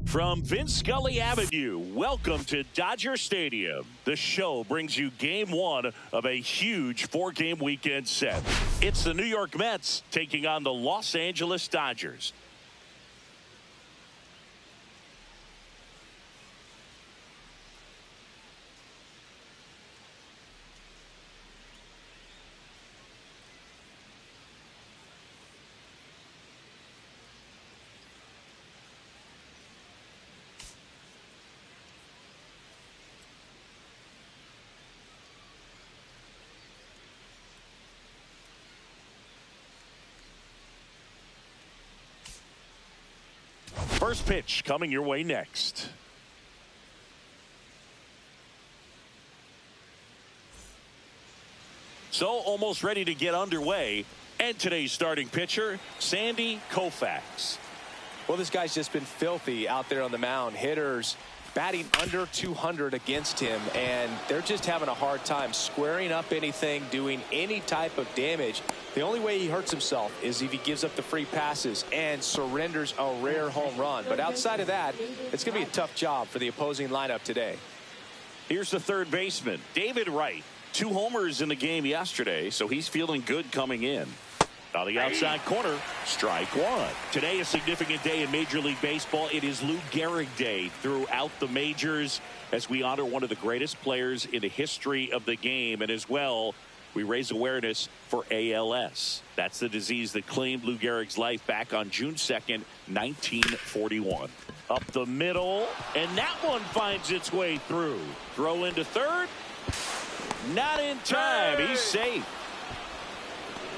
From Vince Scully Avenue, welcome to Dodger Stadium. The show brings you game one of a huge four-game weekend set. It's the New York Mets taking on the Los Angeles Dodgers. First pitch coming your way next. So almost ready to get underway. And today's starting pitcher, Sandy Koufax. Well, this guy's just been filthy out there on the mound. Hitters batting under 200 against him, and they're just having a hard time squaring up anything, doing any type of damage. The only way he hurts himself is if he gives up the free passes and surrenders a rare home run. But outside of that, it's going to be a tough job for the opposing lineup today. Here's the third baseman, David Wright. 2 homers in the game yesterday, so he's feeling good coming in. On the outside corner, strike one. Today, a significant day in Major League Baseball. It is Lou Gehrig Day throughout the majors as we honor one of the greatest players in the history of the game. And as well, we raise awareness for ALS. That's the disease that claimed Lou Gehrig's life back on June 2nd, 1941. Up the middle, and that one finds its way through. Throw into third. Not in time. He's safe.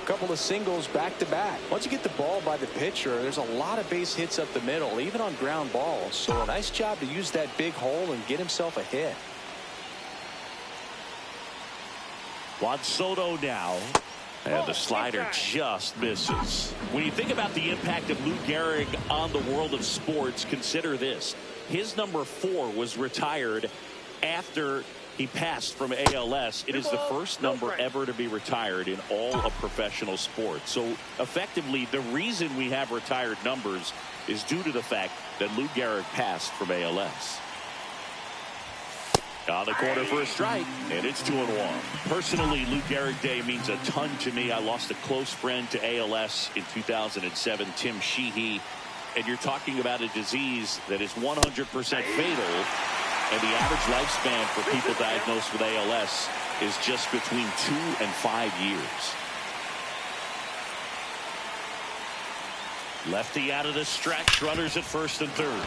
Couple of singles back to back. Once you get the ball by the pitcher, there's a lot of base hits up the middle, even on ground balls. So a nice job to use that big hole and get himself a hit. Juan Soto now. And the slider just misses. When you think about the impact of Lou Gehrig on the world of sports, consider this. His number 4 was retired after he passed from ALS. It is the first number ever to be retired in all of professional sports. So effectively, the reason we have retired numbers is due to the fact that Lou Gehrig passed from ALS. On the corner for a strike, and it's 2-1. Personally, Lou Gehrig Day means a ton to me. I lost a close friend to ALS in 2007, Tim Sheehy. And you're talking about a disease that is 100% fatal. And the average lifespan for people diagnosed with ALS is just between 2 and 5 years. Lefty out of the stretch, runners at first and third.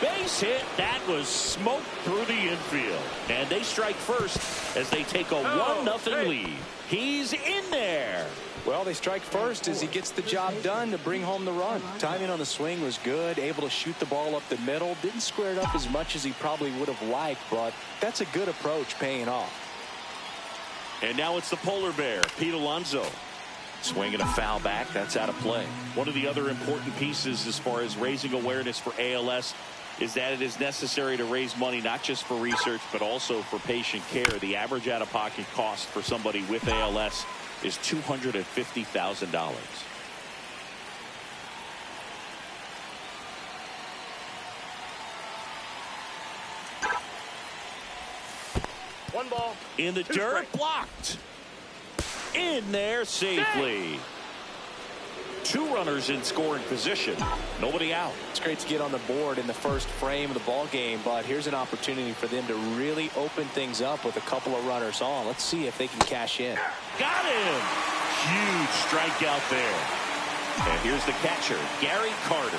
Base hit, that was smoked through the infield. And they strike first as they take a 1-0 lead. He's in there. Well, they strike first as he gets the job done to bring home the run. Timing on the swing was good, able to shoot the ball up the middle. Didn't square it up as much as he probably would have liked, but that's a good approach paying off. And now it's the polar bear, Pete Alonso. Swinging a foul back, that's out of play. One of the other important pieces as far as raising awareness for ALS is that it is necessary to raise money not just for research but also for patient care. The average out-of-pocket cost for somebody with ALS is $250,000. One ball. In the dirt, blocked. In there safely. 2 runners in scoring position. Nobody out. It's great to get on the board in the first frame of the ball game, but here's an opportunity for them to really open things up with a couple of runners on. Let's see if they can cash in. Got him. Huge strikeout there. And here's the catcher, Gary Carter.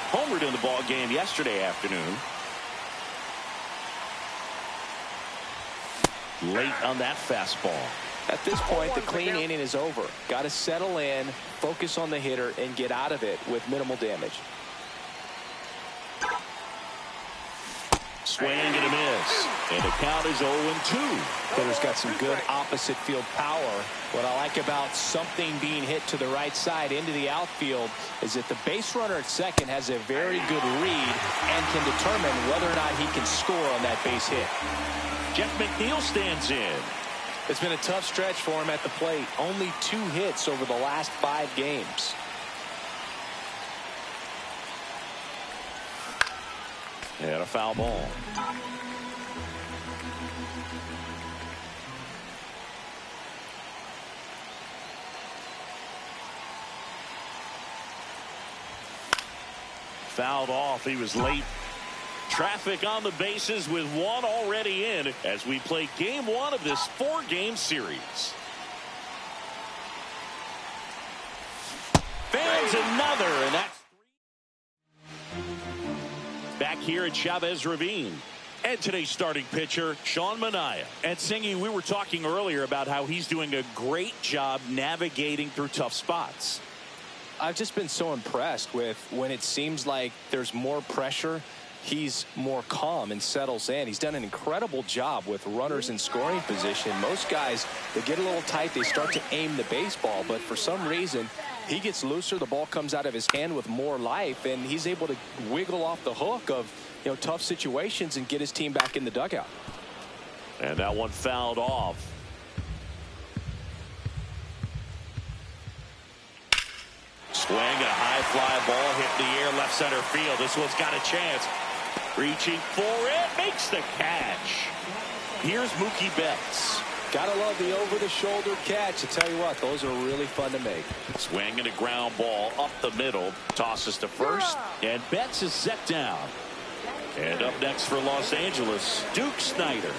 Homered in the ball game yesterday afternoon. Late on that fastball. At this point, the clean inning is over. Got to settle in, focus on the hitter, and get out of it with minimal damage. Swing and a miss. And the count is 0-2. Hitter's got some good opposite field power. What I like about something being hit to the right side into the outfield is that the base runner at second has a very good read and can determine whether or not he can score on that base hit. Jeff McNeil stands in. It's been a tough stretch for him at the plate. Only 2 hits over the last 5 games. And a foul ball. Fouled off. He was late. Traffic on the bases with 1 already in as we play game 1 of this 4-game series. Fans another, and that's 3. Back here at Chavez Ravine. And today's starting pitcher, Sean Manaea. And Singy, we were talking earlier about how he's doing a great job navigating through tough spots. I've just been so impressed with when it seems like there's more pressure, he's more calm and settles in. He's done an incredible job with runners in scoring position. Most guys, they get a little tight, they start to aim the baseball, but for some reason, he gets looser, the ball comes out of his hand with more life, and he's able to wiggle off the hook of, tough situations and get his team back in the dugout. And that one fouled off. Swing, a high fly ball hit in the air, left center field. This one's got a chance. Reaching for it, makes the catch. Here's Mookie Betts. Gotta love the over-the-shoulder catch. I tell you what, those are really fun to make. Swing and a ground ball up the middle. Tosses to first, and Betts is set down. And up next for Los Angeles, Duke Snider.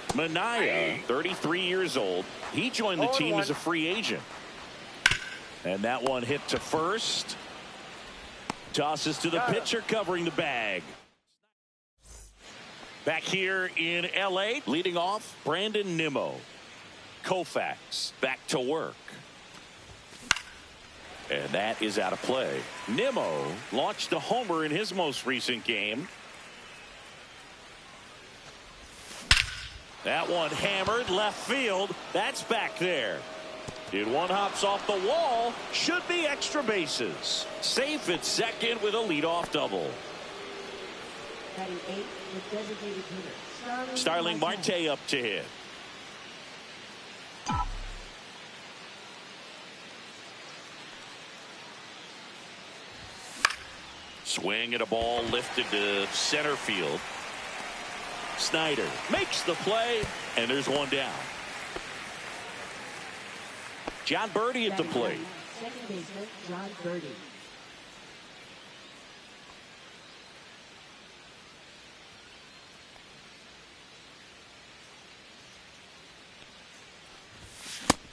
Manaea, 33 years old. He joined the team as a free agent. And that one hit to first. Tosses to the pitcher covering the bag. Back here in L.A., leading off, Brandon Nimmo. Koufax back to work. And that is out of play. Nimmo launched a homer in his most recent game. That one hammered left field. That's back there. And one hops off the wall. Should be extra bases. Safe at second with a leadoff double. Starling Marte up to hit. Swing and a ball lifted to center field. Snider makes the play, and there's one down. John Birdie at the plate. Second baseman, John Birdie.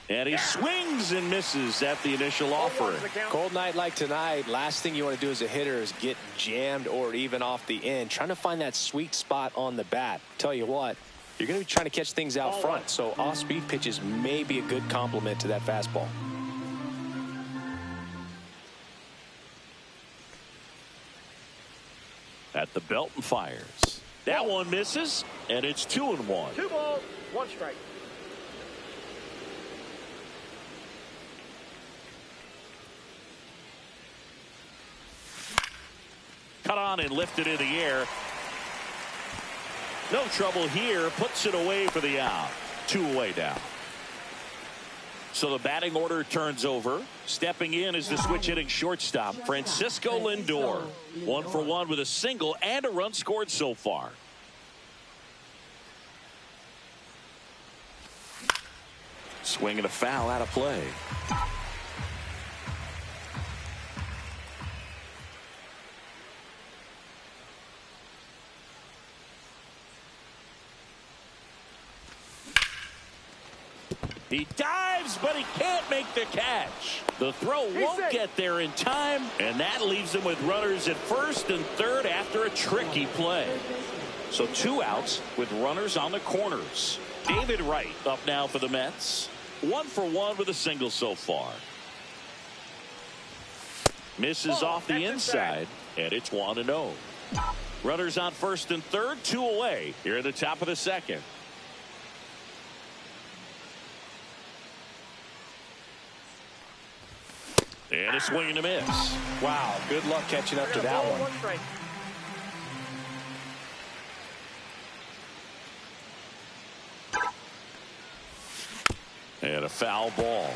And he swings and misses at the initial offering. Cold night like tonight, last thing you want to do as a hitter is get jammed or even off the end. Trying to find that sweet spot on the bat. Tell you what, you're going to be trying to catch things out front, so off-speed pitches may be a good complement to that fastball. At the belt and fires. That one misses, and it's 2-1. 2 balls, 1 strike. Cut on and lifted in the air. No trouble here. Puts it away for the out. 2 away now. So the batting order turns over. Stepping in is the switch hitting shortstop, Francisco Lindor. 1 for 1 with a single and a run scored so far. Swing and a foul out of play. He dives, but he can't make the catch. The throw won't get there in time, and that leaves him with runners at first and third after a tricky play. So 2 outs with runners on the corners. David Wright up now for the Mets. 1 for 1 with a single so far. Misses off the inside, and it's 1-0. Runners on first and third, 2 away here at the top of the second. And a swing and a miss. Wow, good luck catching up to that one. And a foul ball.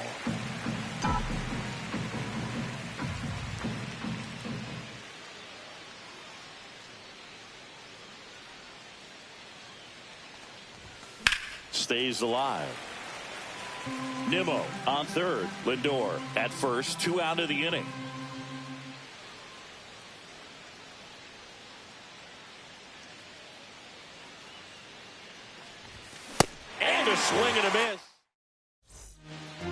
Stays alive. Nimmo on third. Lindor at first. 2 out of the inning. And a swing and a miss.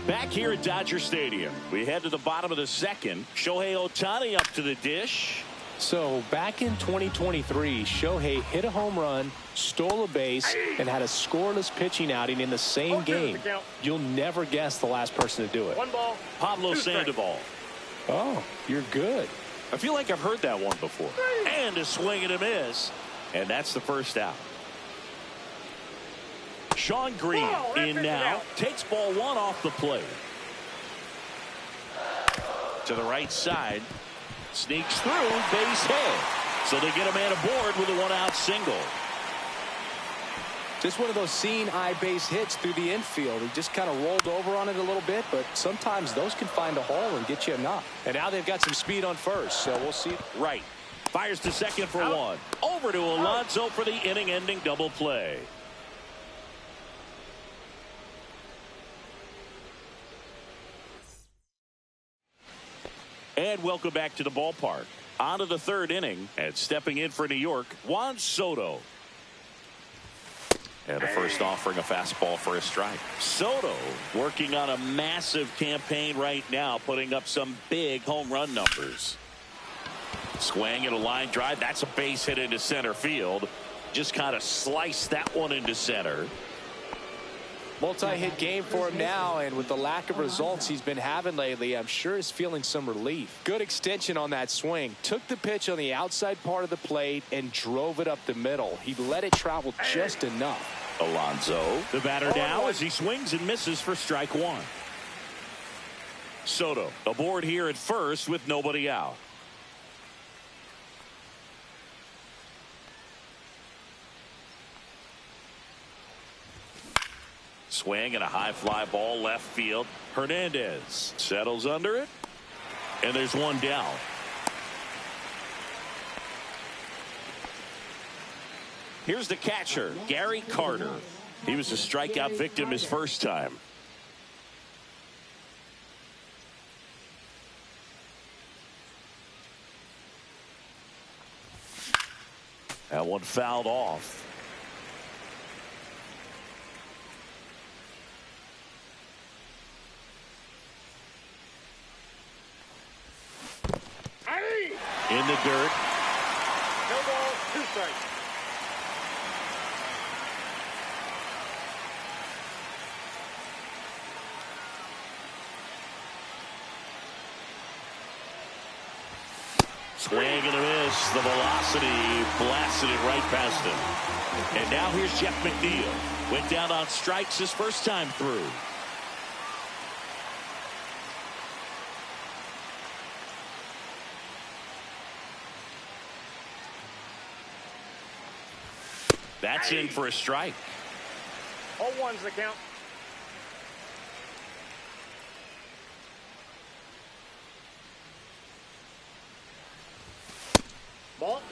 Back here at Dodger Stadium, we head to the bottom of the second. Shohei Ohtani up to the dish. So back in 2023, Shohei hit a home run, stole a base, and had a scoreless pitching outing in the same game. You'll never guess the last person to do it. 1 ball. Pablo Sandoval. Oh, you're good. I feel like I've heard that one before. And a swing and a miss. And that's the first out. Sean Green in now. Takes ball 1 off the plate. To the right side. Sneaks through, base hit. So they get a man aboard with a 1-out single. Just one of those seeing eye base hits through the infield. He just kind of rolled over on it a little bit, but sometimes those can find a hole and get you a knock. And now they've got some speed on first, so we'll see. Right. Fires to second for 1. Over to Alonso for the inning-ending double play. And welcome back to the ballpark. On to the third inning, and stepping in for New York, Juan Soto. And a first offering a fastball for a strike. Soto working on a massive campaign right now, putting up some big home run numbers. Swing and a line drive. That's a base hit into center field. Just kind of sliced that one into center. Multi-hit game for him now, and with the lack of results he's been having lately, I'm sure he's feeling some relief. Good extension on that swing. Took the pitch on the outside part of the plate and drove it up the middle. He let it travel just enough. Alonso, the batter now as he swings and misses for strike 1. Soto aboard here at first with nobody out. Swing and a high fly ball left field. Hernandez settles under it. And there's one down. Here's the catcher, Gary Carter. He was a strikeout victim his first time. That one fouled off. In the dirt. No ball, 2 strikes. Swing and a miss. The velocity blasted it right past him. And now here's Jeff McNeil. Went down on strikes his first time through. That's in for a strike. 0-1's the count. Ball.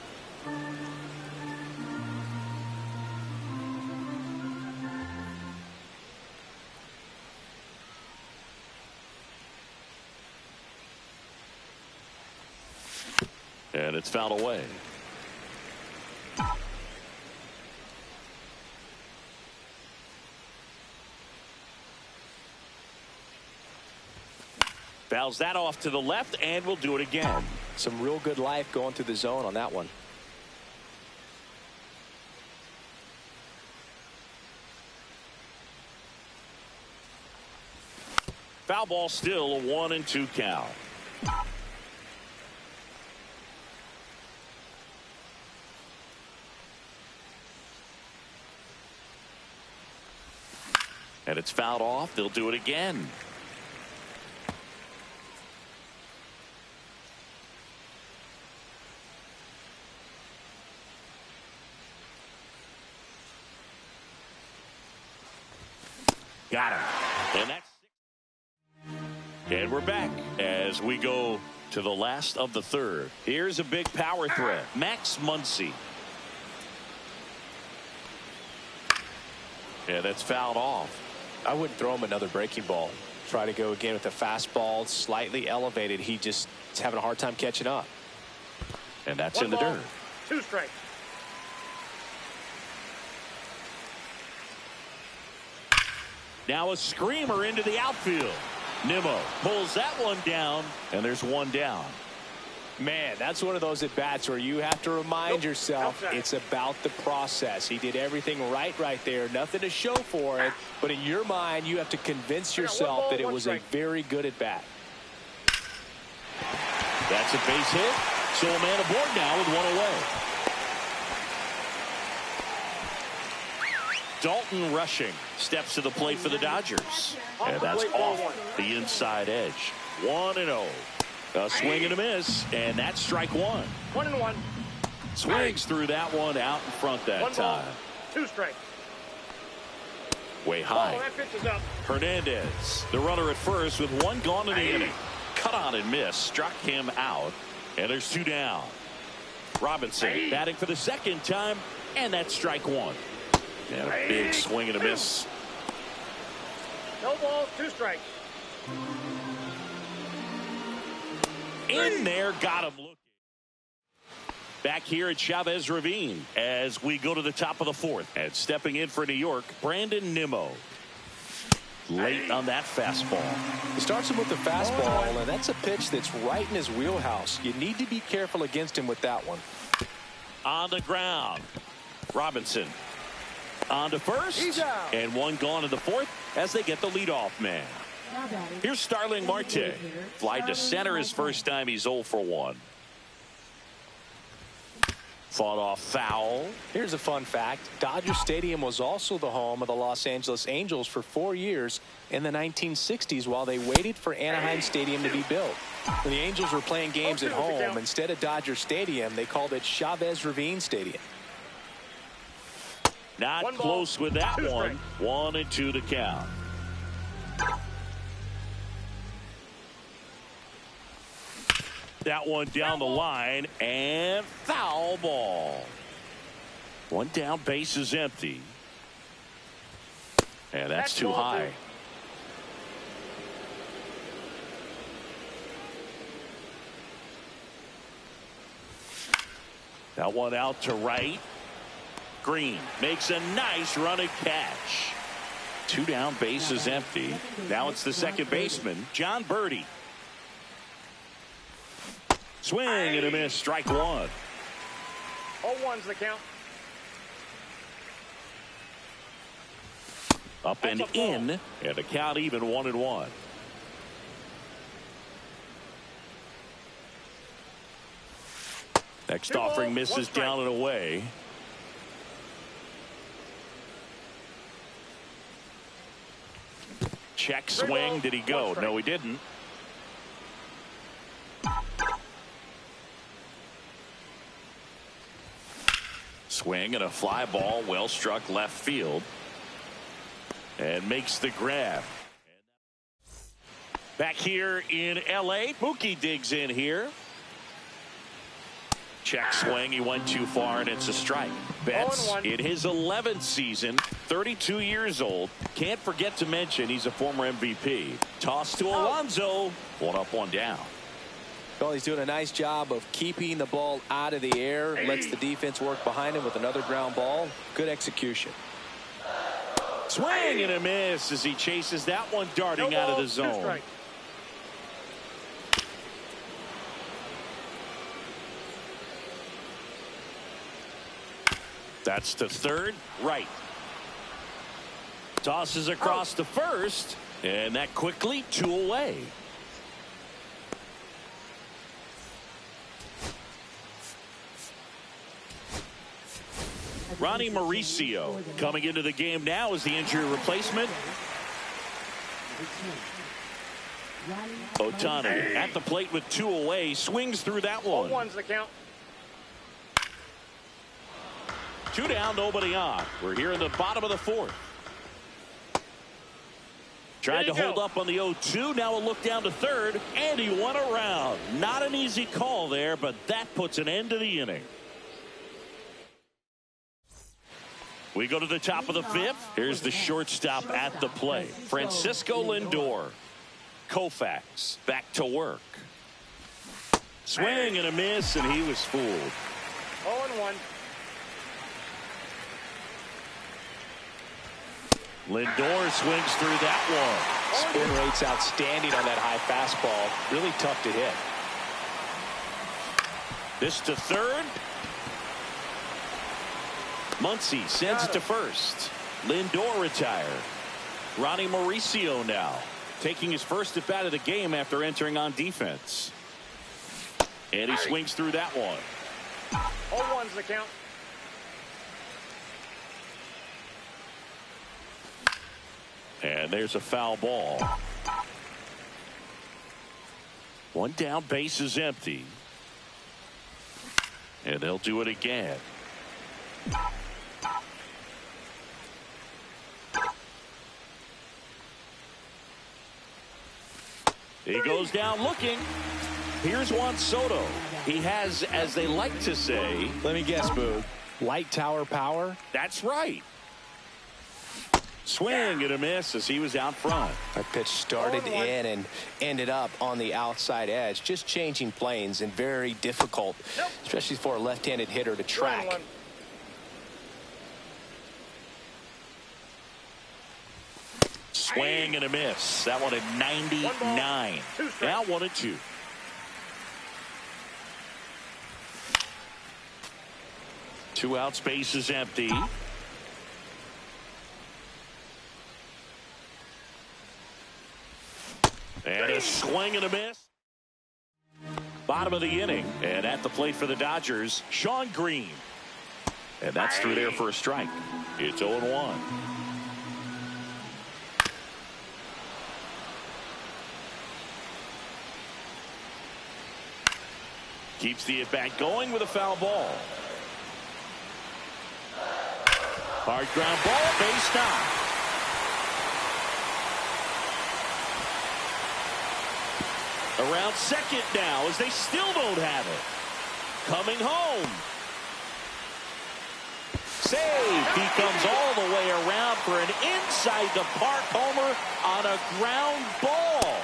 And it's fouled away. Fouls that off to the left, and we'll do it again. Some real good life going through the zone on that one. Foul ball still, a 1-2 count. And it's fouled off. They'll do it again. Got him. And that's and we're back as we go to the last of the third. Here's a big power threat. Max Muncy. Yeah, that's fouled off. I wouldn't throw him another breaking ball. Try to go again with the fastball slightly elevated. He just is having a hard time catching up. And that's One in the ball, dirt. 2 strikes. Now a screamer into the outfield. Nimmo pulls that one down, and there's one down. Man, that's one of those at-bats where you have to remind yourself it's about the process. He did everything right there. Nothing to show for it. But in your mind, you have to convince yourself that it was a very good at-bat. That's a base hit. So a man aboard now with one away. Dalton Rushing steps to the plate for the Dodgers. And that's off the inside edge. 1-0. A swing and a miss, and that's strike one. 1-1. Swings through that one out in front that One ball, time. 2 strikes. Way high. Oh, that pitch is up. Hernandez, the runner at first with one gone in the inning. Cut on and miss, struck him out, and there's 2 down. Robinson batting for the second time, and that's strike one. And a big swing and a miss. No balls, 2 strikes. In there, got him looking. Back here at Chavez Ravine as we go to the top of the fourth. And stepping in for New York, Brandon Nimmo. Late on that fastball. He starts him with the fastball, and that's a pitch that's right in his wheelhouse. You need to be careful against him with that one. On the ground. Robinson on to first. And one gone in the fourth as they get the leadoff man. Here's Starling Marte. Fly to center his first time. He's 0 for 1. Fought off foul. Here's a fun fact. Dodger Stadium was also the home of the Los Angeles Angels for 4 years in the 1960s while they waited for Anaheim Stadium to be built. When the Angels were playing games at home, instead of Dodger Stadium, they called it Chavez Ravine Stadium. Not close with that one. 1-2 to count. That one down the line, and foul ball. One down, base is empty. And that's too high. That one out to right. Green makes a nice running catch. 2 down, base is empty. Now it's the second baseman, John Birdie. Swing and a miss, strike one. 0-1's the count. Up and in, and the count even 1-1. Next offering misses down and away. Check swing. Did he go? No, he didn't. Swing and a fly ball, well struck left field. And makes the grab. Back here in LA, Mookie digs in here. Check swing, he went too far, and it's a strike. Betts in his 11th season, 32 years old. Can't forget to mention he's a former MVP. Toss to Alonso, 1 up, 1 down. Well, he's doing a nice job of keeping the ball out of the air. Lets the defense work behind him with another ground ball. Good execution. Swing and a miss as he chases that one darting out of the zone. That's to third, right. Tosses across to first, and that quickly 2 away. Ronnie Mauricio coming into the game now as the injury replacement. Otani at the plate with 2 away, swings through that one. 0-1's the count. 2 down, nobody on. We're here in the bottom of the 4th. Tried to hold up on the 0-2. Now a look down to third, and he went around. Not an easy call there, but that puts an end to the inning. We go to the top of the 5th. Here's the shortstop at the plate, Francisco Lindor. Koufax back to work. Swing and a miss, and he was fooled. 0-1. Lindor swings through that one. Spin rate's outstanding on that high fastball. Really tough to hit. This to third. Muncy sends it to first. Lindor retired. Ronnie Mauricio now taking his first at bat of the game after entering on defense. And he swings through that one. 0-1's the count. And there's a foul ball. 1 down, base is empty. And they'll do it again. He goes down looking. Here's Juan Soto. He has, as they like to say, let me guess, Boog, light tower power. That's right. Swing and a miss as he was out front. That pitch started in and ended up on the outside edge. Just changing planes and very difficult, especially for a left-handed hitter to track. Swing and a miss. That one at 99. Now 1-2. Two out, space is empty. And a swing and a miss. Bottom of the inning. And at the plate for the Dodgers, Sean Green. And that's through there for a strike. It's 0-1. Keeps the at-bat going with a foul ball. Hard ground ball, base knock. Around second now as they still don't have it. Coming home. Saved. He comes all the way around for an inside the park homer on a ground ball.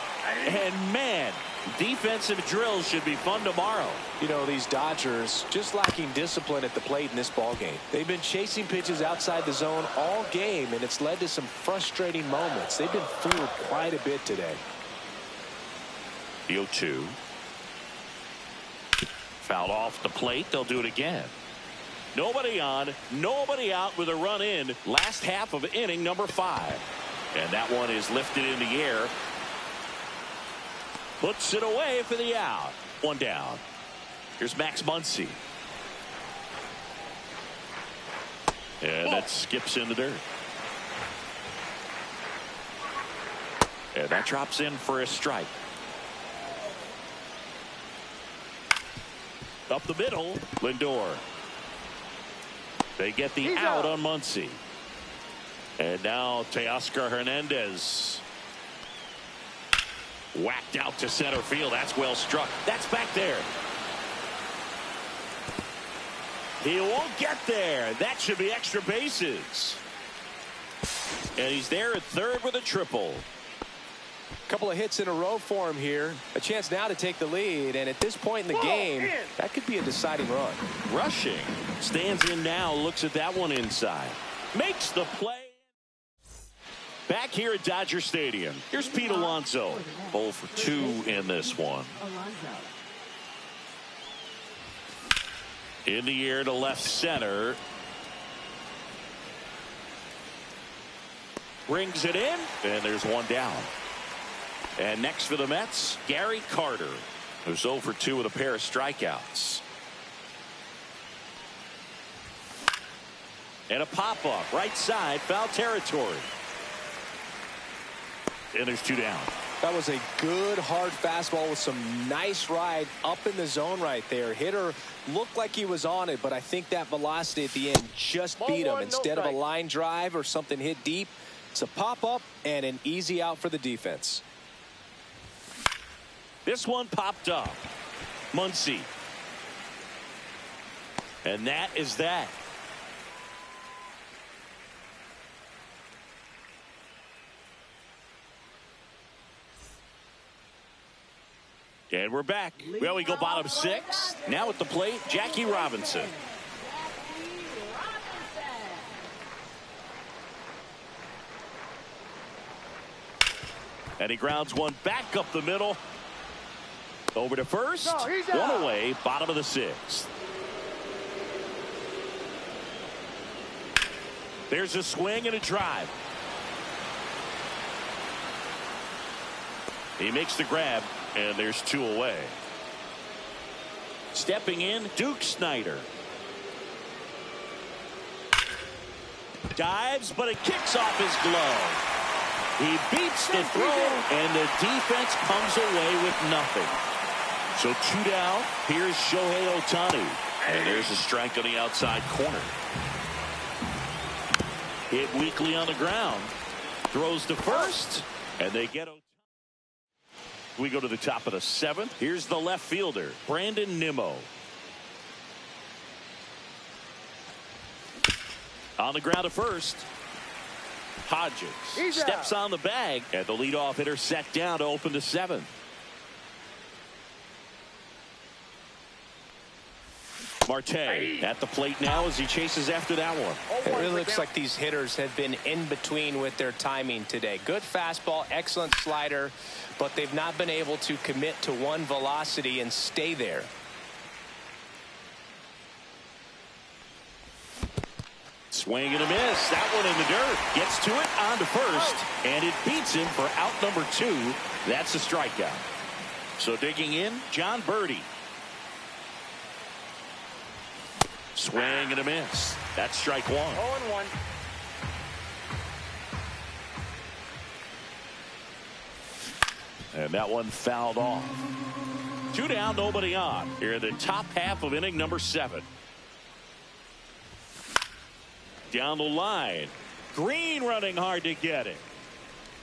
And man, defensive drills should be fun tomorrow. You know, these Dodgers just lacking discipline at the plate in this ball game. They've been chasing pitches outside the zone all game, and it's led to some frustrating moments. They've been fooled quite a bit today. The 0-2. Fouled off the plate. They'll do it again. Nobody on, nobody out with a run in. Last half of inning number 5. And that one is lifted in the air. Puts it away for the out. 1 down. Here's Max Muncy. And that skips in the dirt. And that drops in for a strike. Up the middle, Lindor. They get the out on Muncy. And now Teoscar Hernandez. Whacked out to center field. That's well struck. That's back there. He won't get there. That should be extra bases. And he's there at third with a triple. Couple of hits in a row for him here. A chance now to take the lead, and at this point in the game, that could be a deciding run. Rushing. Stands in now, looks at that one inside. Makes the play. Back here at Dodger Stadium. Here's Pete Alonso. 0 for 2 in this one. In the air to left center. Brings it in, and there's one down. And next for the Mets, Gary Carter, who's 0 for 2 with a pair of strikeouts. And a pop-up, right side, foul territory. And there's 2 down. That was a good hard fastball with some nice ride up in the zone right there. Hitter looked like he was on it, but I think that velocity at the end just beat him. Instead of a line drive or something hit deep, it's a pop-up and an easy out for the defense. This one popped up. Muncy. And that is that. And we're back. Well, we go bottom 6. Now at the plate, Jackie Robinson. And he grounds one back up the middle. Over to first. No, he's one out. away, bottom of the 6th. There's a swing and a drive. He makes the grab, and there's 2 away. Stepping in, Duke Snider. Dives, but it kicks off his glove. He beats the throw, and the defense comes away with nothing. So 2 down. Here's Shohei Ohtani. And there's a strike on the outside corner. Hit weakly on the ground. Throws to first, and they get Ohtani. We go to the top of the 7th. Here's the left fielder, Brandon Nimmo. On the ground to first. Hodges steps on the bag, and the leadoff hitter set down to open the 7th. Marte at the plate now as he chases after that one. It really looks like these hitters have been in between with their timing today. Good fastball, excellent slider, but they've not been able to commit to one velocity and stay there. Swing and a miss. That one in the dirt. Gets to it on to first, and it beats him for out number 2. That's a strikeout. So digging in, John Birdie. Swing and a miss. That's strike 1. 0-1. And that one fouled off. 2 down, nobody on. Here in the top half of inning number 7. Down the line. Green running hard to get it.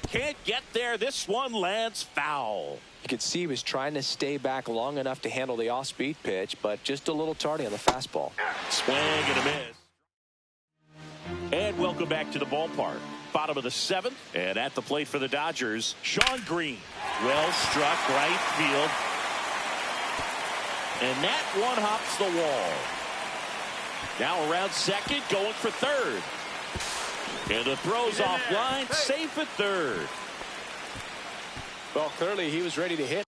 Can't get there. This one lands foul. You could see he was trying to stay back long enough to handle the off-speed pitch, but just a little tardy on the fastball. Swing and a miss. And welcome back to the ballpark. Bottom of the 7th, and at the plate for the Dodgers, Sean Green. Well struck, right field. And that one hops the wall. Now around second, going for third. And the throw's offline, safe at third. Well, clearly he was ready to hit.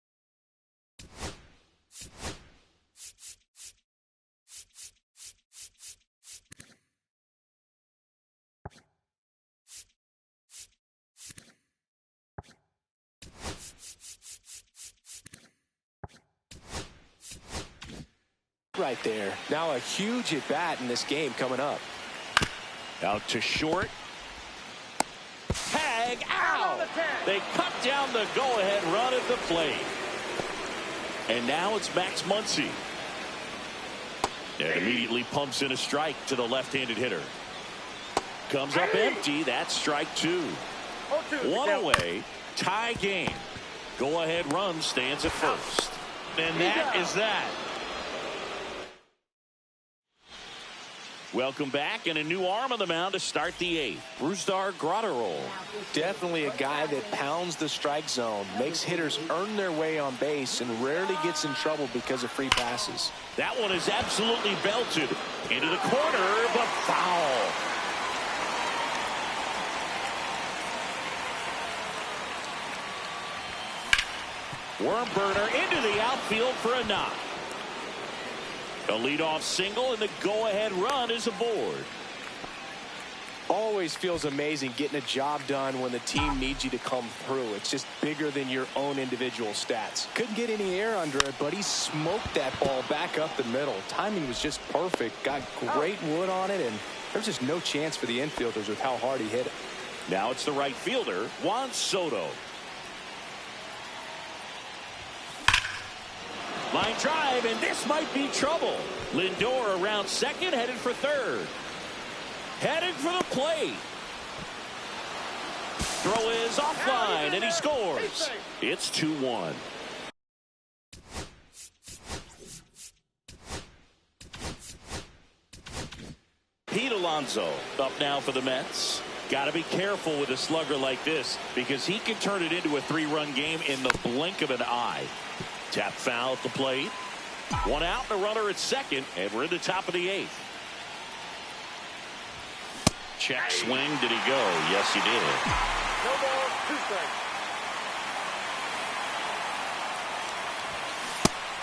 Right there. Now a huge at bat in this game coming up. Out to short. Tag out. They cut down the go-ahead run at the plate. And now it's Max Muncy. And immediately pumps in a strike to the left-handed hitter. Comes up empty. That's strike 2. 1 away. Tie game. Go-ahead run stands at first. And that is that. Welcome back, and a new arm on the mound to start the 8th. Brusdar Graterol. Definitely a guy that pounds the strike zone, makes hitters earn their way on base, and rarely gets in trouble because of free passes. That one is absolutely belted into the corner, but foul. Worm burner into the outfield for a knock. A leadoff single, and the go-ahead run is aboard. Always feels amazing getting a job done when the team needs you to come through. It's just bigger than your own individual stats. Couldn't get any air under it, but he smoked that ball back up the middle. Timing was just perfect. Got great wood on it, and there's just no chance for the infielders with how hard he hit it. Now it's the right fielder, Juan Soto. Line drive, and this might be trouble. Lindor around second, headed for third. Headed for the plate. Throw is offline, and he scores. It's 2-1. Pete Alonso up now for the Mets. Got to be careful with a slugger like this because he can turn it into a 3-run game in the blink of an eye. Tap foul at the plate. One out, and a runner at second, and we're in the top of the 8th. Check swing. Did he go? Yes, he did. No ball, 2 strikes.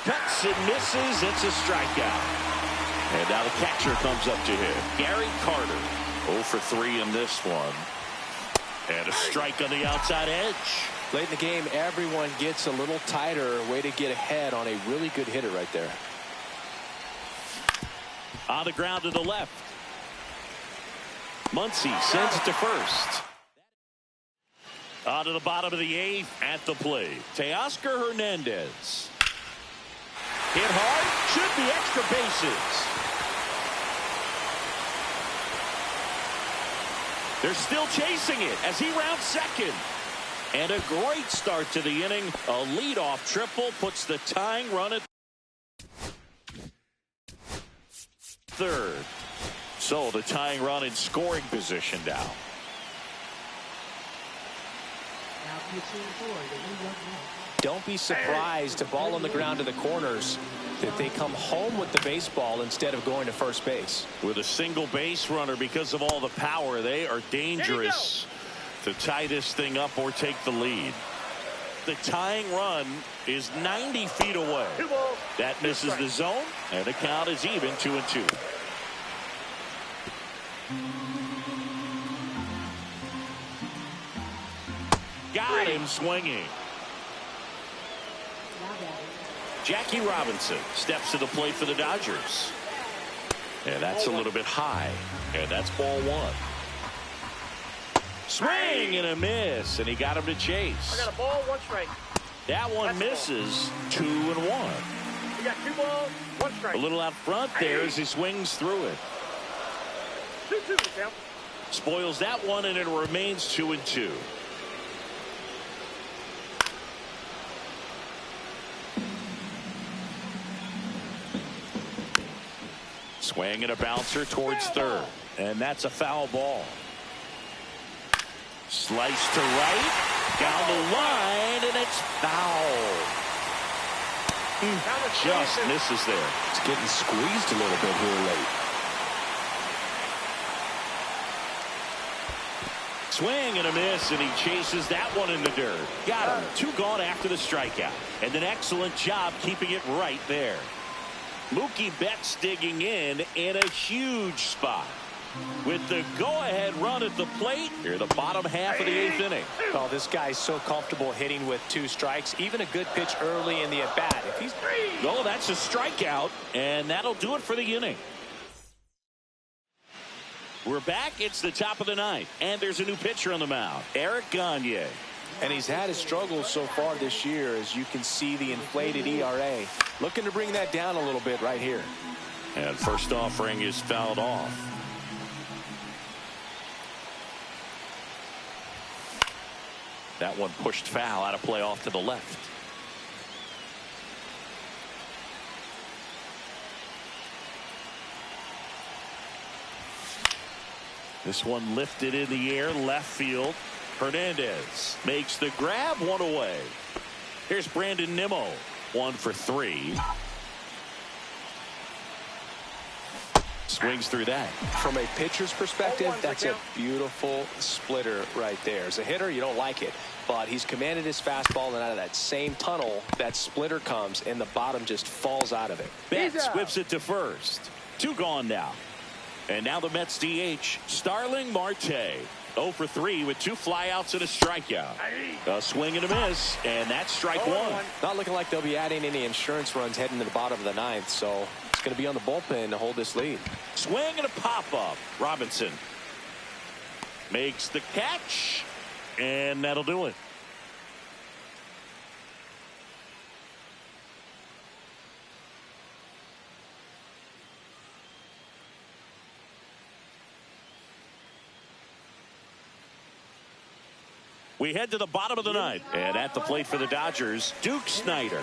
Cuts and misses. It's a strikeout. And now the catcher comes up to him. Gary Carter. 0 for 3 in this one. And a strike on the outside edge. Late in the game, everyone gets a little tighter. Way to get ahead on a really good hitter right there. On the ground to the left. Muncy sends it to first. On to the bottom of the 8th at the plate. Teoscar Hernandez. Hit hard. Should be extra bases. They're still chasing it as he rounds second. And a great start to the inning. A leadoff triple puts the tying run at third. So the tying run in scoring position now. Now pitching for the New York Mets. Don't be surprised to ball on the ground to the corners that they come home with the baseball instead of going to first base. With a single base runner, because of all the power, they are dangerous to tie this thing up or take the lead. The tying run is 90 feet away. That misses the zone, and the count is even 2-2. Got him swinging. Jackie Robinson steps to the plate for the Dodgers. And that's a little bit high. And that's ball 1. Swing and a miss. And he got him to chase. I got a ball, 1 strike. That one misses. 2-1. We got 2 balls, 1 strike. A little out front there as he swings through it. 2-2 the count. Spoils that one, and it remains 2-2. Swing and a bouncer towards third. And that's a foul ball. Slice to right. Down the line, and it's foul. Just misses there. It's getting squeezed a little bit here late. Swing and a miss, and he chases that one in the dirt. Got him. 2 gone after the strikeout. And an excellent job keeping it right there. Mookie Betts digging in a huge spot. With the go-ahead run at the plate, here the bottom half of the 8th inning. Oh, this guy's so comfortable hitting with 2 strikes. Even a good pitch early in the at-bat. If he's... Oh, that's a strikeout, and that'll do it for the inning. We're back. It's the top of the 9th, and there's a new pitcher on the mound, Eric Gagne. And he's had his struggles so far this year, as you can see the inflated ERA. Looking to bring that down a little bit right here. And first offering is fouled off. That one pushed foul, out of play off to the left. This one lifted in the air, left field. Hernandez makes the grab, 1 away. Here's Brandon Nimmo, 1 for 3. Swings through that. From a pitcher's perspective, that's a beautiful splitter right there. As a hitter, you don't like it, but he's commanded his fastball, and out of that same tunnel, that splitter comes, and the bottom just falls out of it. Betts whips it to first. 2 gone now. And now the Mets DH, Starling Marte. 0 for 3 with 2 flyouts and a strikeout. A swing and a miss, and that's strike one. Not looking like they'll be adding any insurance runs heading to the bottom of the ninth, so it's going to be on the bullpen to hold this lead. Swing and a pop-up. Robinson makes the catch, and that'll do it. We head to the bottom of the ninth, and at the plate for the Dodgers, Duke Snider.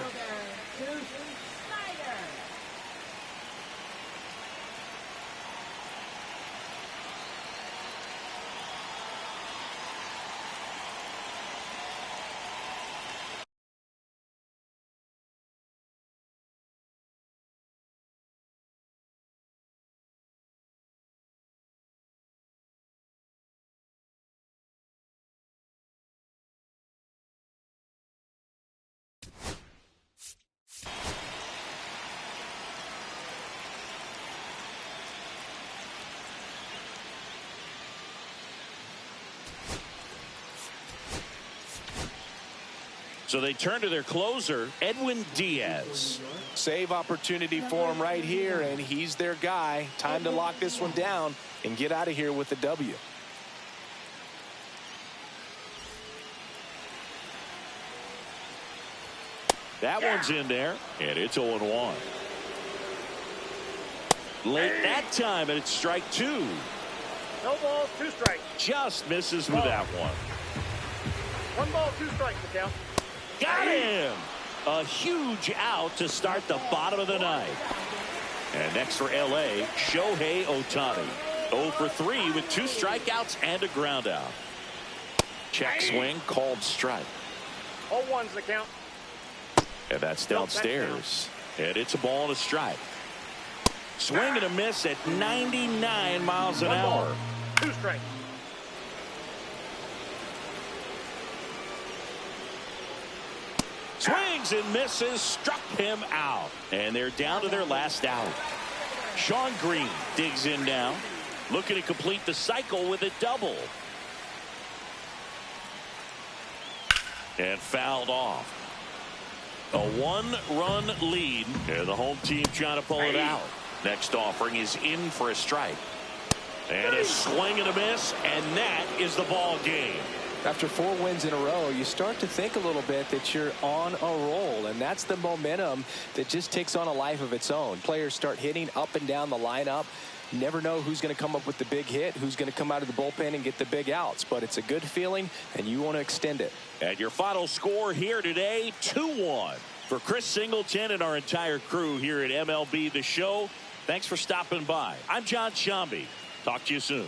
So they turn to their closer, Edwin Diaz. Save opportunity for him right here, and he's their guy. Time to lock this one down and get out of here with the W. That one's in there, and it's 0-1. Late that time, and it's strike two. No balls, 2 strikes. Just misses with that one. 1 ball, 2 strikes, the count. Got him! A huge out to start the bottom of the ninth. And next for L.A., Shohei Ohtani. 0 for 3 with 2 strikeouts and a ground out. Check swing, called strike. All ones, the count. And that's downstairs. And it's a ball and a strike. Swing and a miss at 99 miles an hour. 2 strikes. Swings and misses, struck him out. And they're down to their last out. Sean Green digs in now, looking to complete the cycle with a double. And fouled off. A 1-run lead, and the home team trying to pull it out. Next offering is in for a strike. And a swing and a miss, and that is the ball game. After 4 wins in a row, you start to think a little bit that you're on a roll, and that's the momentum that just takes on a life of its own. Players start hitting up and down the lineup. You never know who's going to come up with the big hit, who's going to come out of the bullpen and get the big outs, but it's a good feeling, and you want to extend it. And your final score here today, 2-1. For Chris Singleton and our entire crew here at MLB The Show, thanks for stopping by. I'm John Shambi. Talk to you soon.